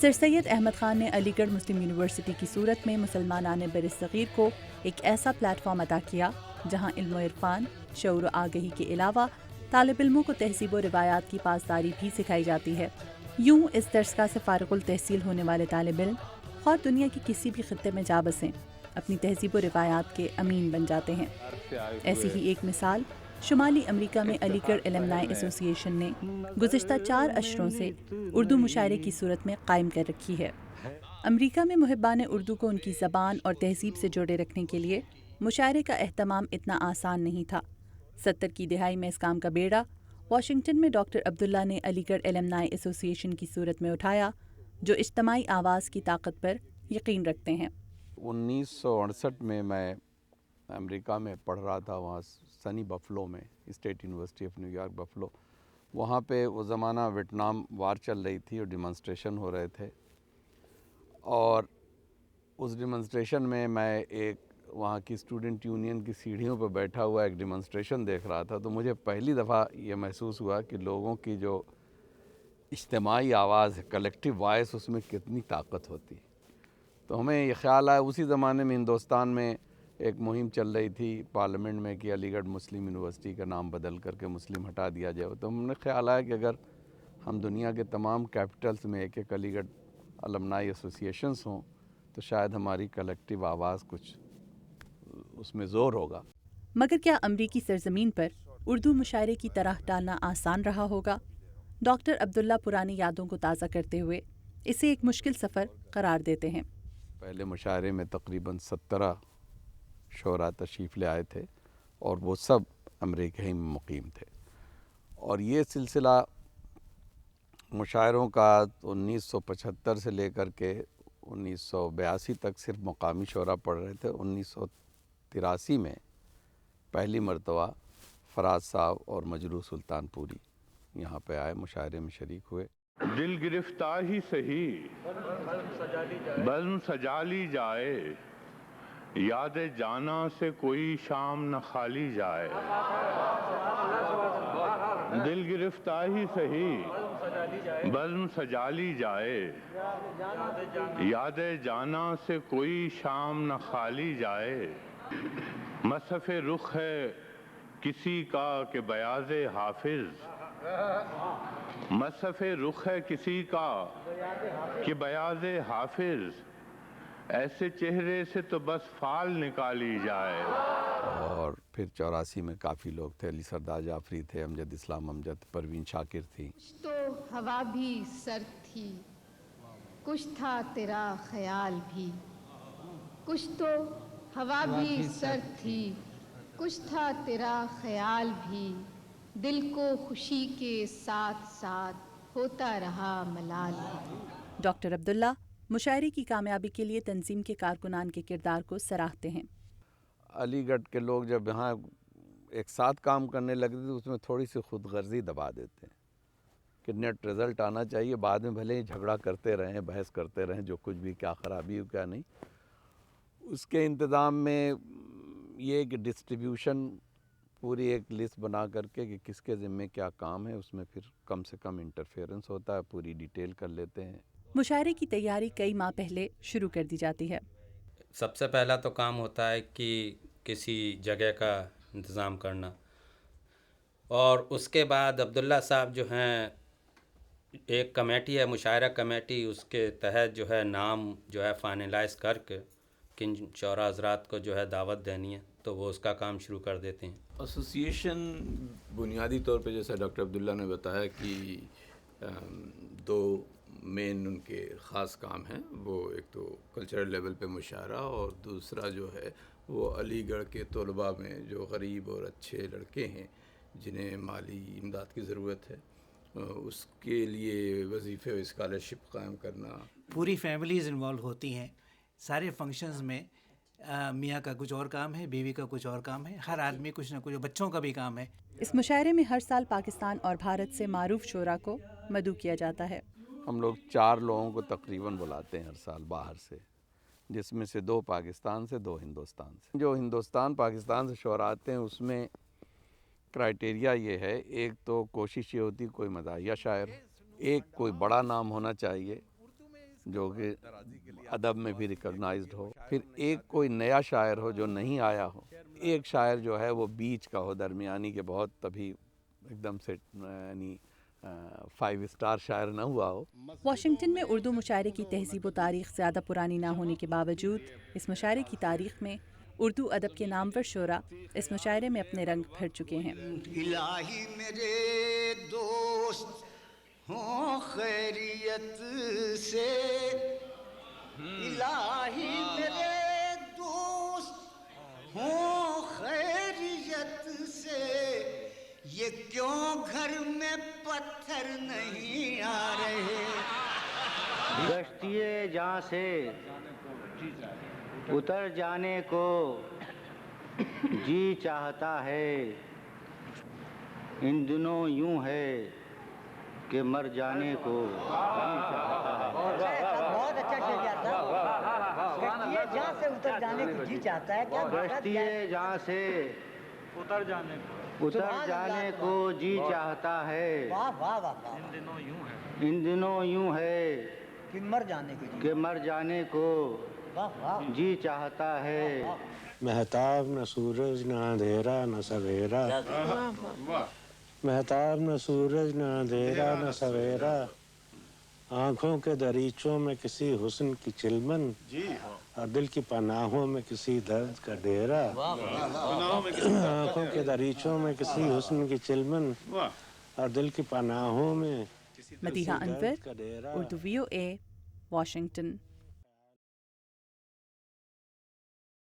سر سید احمد خان نے علی گڑھ مسلم یونیورسٹی کی صورت میں مسلمانان برصغیر کو ایک ایسا پلیٹ فارم عطا کیا جہاں علم و عرفان، شعور و آگہی کے علاوہ طالب علموں کو تہذیب و روایات کی پاسداری بھی سکھائی جاتی ہے۔ یوں اس درسگاہ سے فارغ التحصیل ہونے والے طالب علم خواہ دنیا کے کسی بھی خطے میں جا بسیں، اپنی تہذیب و روایات کے امین بن جاتے ہیں۔ ایسی ہی ایک مثال شمالی امریکہ میں علی گڑھ المنائی ایسوسی ایشن نے گزشتہ 4 اشروں سے اردو مشاعرے کی صورت میں قائم کر رکھی ہے۔ امریکہ میں محبان اردو کو ان کی زبان اور تہذیب سے جوڑے رکھنے کے لیے مشاعرے کا اہتمام اتنا آسان نہیں تھا۔ 70 کی دہائی میں اس کام کا بیڑا واشنگٹن میں ڈاکٹر عبداللہ نے علی گڑھ المنائی ایسوسی ایشن کی صورت میں اٹھایا، جو اجتماعی آواز کی طاقت پر یقین رکھتے ہیں۔ 1968 میں امریکہ میں پڑھ رہا تھا، وہاں سنی بفلو میں، state university of new York Buffalo. وہاں پہ وہ زمانہ ویتنام وار چل رہی تھی اور ڈیمانسٹریشن ہو رہے تھے، اور اس ڈیمانسٹریشن میں ایک وہاں کی اسٹوڈنٹ یونین کی سیڑھیوں پہ بیٹھا ہوا ایک ڈیمانسٹریشن دیکھ رہا تھا، تو مجھے پہلی دفعہ یہ محسوس ہوا کہ لوگوں کی جو اجتماعی آواز ہے، کلیکٹیو وائس، اس میں کتنی طاقت ہوتی ہے۔ تو ہمیں یہ خیال آیا، اسی زمانے میں ہندوستان میں ایک مہم چل رہی تھی پارلیمنٹ میں کہ علی گڑھ مسلم یونیورسٹی کا نام بدل کر کے مسلم ہٹا دیا جائے، تو ہم نے خیال آیا کہ اگر ہم دنیا کے تمام کیپٹلز میں ایک ایک علی گڑھ المنائی ایسوسی ایشنز ہوں تو شاید ہماری کلیکٹیو آواز کچھ اس میں زور ہوگا۔ مگر کیا امریکی سرزمین پر اردو مشاعرے کی طرح ڈالنا آسان رہا ہوگا؟ ڈاکٹر عبداللہ پرانی یادوں کو تازہ کرتے ہوئے اسے ایک مشکل سفر قرار دیتے ہیں۔ پہلے مشاعرے میں تقریباً 17 شعراء تشریف لے آئے تھے، اور وہ سب امریکہ ہی میں مقیم تھے، اور یہ سلسلہ مشاعروں کا 1975 سے لے کر کے 1982 تک صرف مقامی شعراء پڑھ رہے تھے۔ 1983 میں پہلی مرتبہ فراز صاحب اور مجروح سلطان پوری یہاں پہ آئے، مشاعرے میں شریک ہوئے۔ دل گرفتہ ہی سہی بزم سجا لی جائے، یاد جانا سے کوئی شام نہ خالی جائے۔ دل گرفتہ ہی سہی بزم سجا لی جائے، یاد جانا سے کوئی شام نہ خالی جائے۔ مصحف رخ ہے کسی کا کہ بیاض حافظ، مصحف رخ ہے کسی کا کہ بیاض حافظ، ایسے چہرے سے تو بس فال نکالی جائے۔ اور پھر 84 میں کافی لوگ تھے، علی سردار جعفری تھے، امجد اسلام امجد، پروین شاکر تھی۔ کچھ تو ہوا بھی سرد تھی، کچھ تھا تیرا خیال بھی، کچھ تو ہوا بھی سرد تھی، کچھ تھا تیرا خیال بھی، دل کو خوشی کے ساتھ ساتھ ہوتا رہا ملال بھی۔ ڈاکٹر عبداللہ مشاعرے کی کامیابی کے لیے تنظیم کے کارکنان کے کردار کو سراہتے ہیں۔ علی گڑھ کے لوگ جب یہاں ایک ساتھ کام کرنے لگتے تو اس میں تھوڑی سی خود غرضی دبا دیتے ہیں کہ نیٹ رزلٹ آنا چاہیے، بعد میں بھلے ہی جھگڑا کرتے رہیں، بحث کرتے رہیں، جو کچھ بھی کیا خرابی ہو کیا نہیں۔ اس کے انتظام میں یہ کہ ڈسٹریبیوشن پوری ایک لسٹ بنا کر کے کہ کس کے ذمے کیا کام ہے، اس میں پھر کم سے کم انٹرفیئرنس ہوتا ہے، پوری ڈیٹیل کر لیتے ہیں۔ مشاعرے کی تیاری کئی ماہ پہلے شروع کر دی جاتی ہے۔ سب سے پہلا تو کام ہوتا ہے کہ کسی جگہ کا انتظام کرنا، اور اس کے بعد عبداللہ صاحب جو ہیں، ایک کمیٹی ہے مشاعرہ کمیٹی، اس کے تحت جو ہے نام جو ہے فائنلائز کر کے کن شعراء حضرات کو جو ہے دعوت دینی ہے، تو وہ اس کا کام شروع کر دیتے ہیں۔ ایسوسی ایشن بنیادی طور پہ جیسا ڈاکٹر عبداللہ نے بتایا کہ دو مین ان کے خاص کام ہیں، وہ ایک تو کلچرل لیول پہ مشاعرہ، اور دوسرا جو ہے وہ علی گڑھ کے طلباء میں جو غریب اور اچھے لڑکے ہیں جنہیں مالی امداد کی ضرورت ہے، اس کے لیے وظیفے و اسکالرشپ قائم کرنا۔ پوری فیملیز انوالو ہوتی ہیں سارے فنکشنز میں، میاں کا کچھ اور کام ہے، بیوی کا کچھ اور کام ہے، ہر آدمی کچھ نہ کچھ، بچوں کا بھی کام ہے۔ اس مشاعرے میں ہر سال پاکستان اور بھارت سے معروف شعراء کو مدعو کیا جاتا ہے۔ ہم لوگ 4 لوگوں کو تقریباً بلاتے ہیں ہر سال باہر سے، جس میں سے 2 پاکستان سے، 2 ہندوستان سے۔ جو ہندوستان پاکستان سے شعراء آتے ہیں اس میں کرائٹیریا یہ ہے، ایک تو کوشش یہ ہوتی کوئی مزاحیہ شاعر، ایک کوئی بڑا نام ہونا چاہیے، جو کہ ادب میں بھی ریکگنائزڈ ہو، پھر ایک کوئی نیا شاعر ہو جو نہیں آیا ہو، ایک شاعر جو ہے وہ بیچ کا ہو، درمیانی کے بہت ابھی ایک دم سے یعنی 5 اسٹار شاعر نہ ہوا ہو۔ واشنگٹن میں اردو مشاعرے کی تہذیب و تاریخ زیادہ پرانی نہ ہونے کے باوجود اس مشاعرے کی تاریخ میں اردو ادب کے نامور شعراء اس مشاعرے میں اپنے رنگ بھر چکے ہیں۔ الہی میرے دوست ہوں خیریت سے، الہی میرے دوست ہوں خیریت سے، یہ کیوں گھر میں پتھر نہیں آ رہے؟ کشتی جہاں سے اتر جانے کو جی چاہتا ہے، ان دنوں یوں ہے کہ مر جانے کو جی چاہتا ہے۔ بہت اچھا شعر تھا۔ کشتی جہاں سے اتر جانے کو جی چاہتا ہے، کشتی جہاں سے اتر جانے کو جی چاہتا ہے، واہ واہ واہ، ان دنوں یوں ہے کہ مر جانے کو جی، کہ مر جانے کو واہ واہ، جی چاہتا ہے۔ مہتاب نہ سورج نہ اندھیرا نہ سویرا، مہتاب نہ سورج نہ اندھیرا نہ سویرا، آنکھوں کے دریچوں میں کسی حسن کی چلمن، اور دل کی پناہوں میں کسی درد کا ڈیرا۔ آنکھوں کے دریچوں میں کسی حسن کی چلمن، اور دل کی پناہوں میں مدیحہ انور، اردو VOA، واشنگٹن۔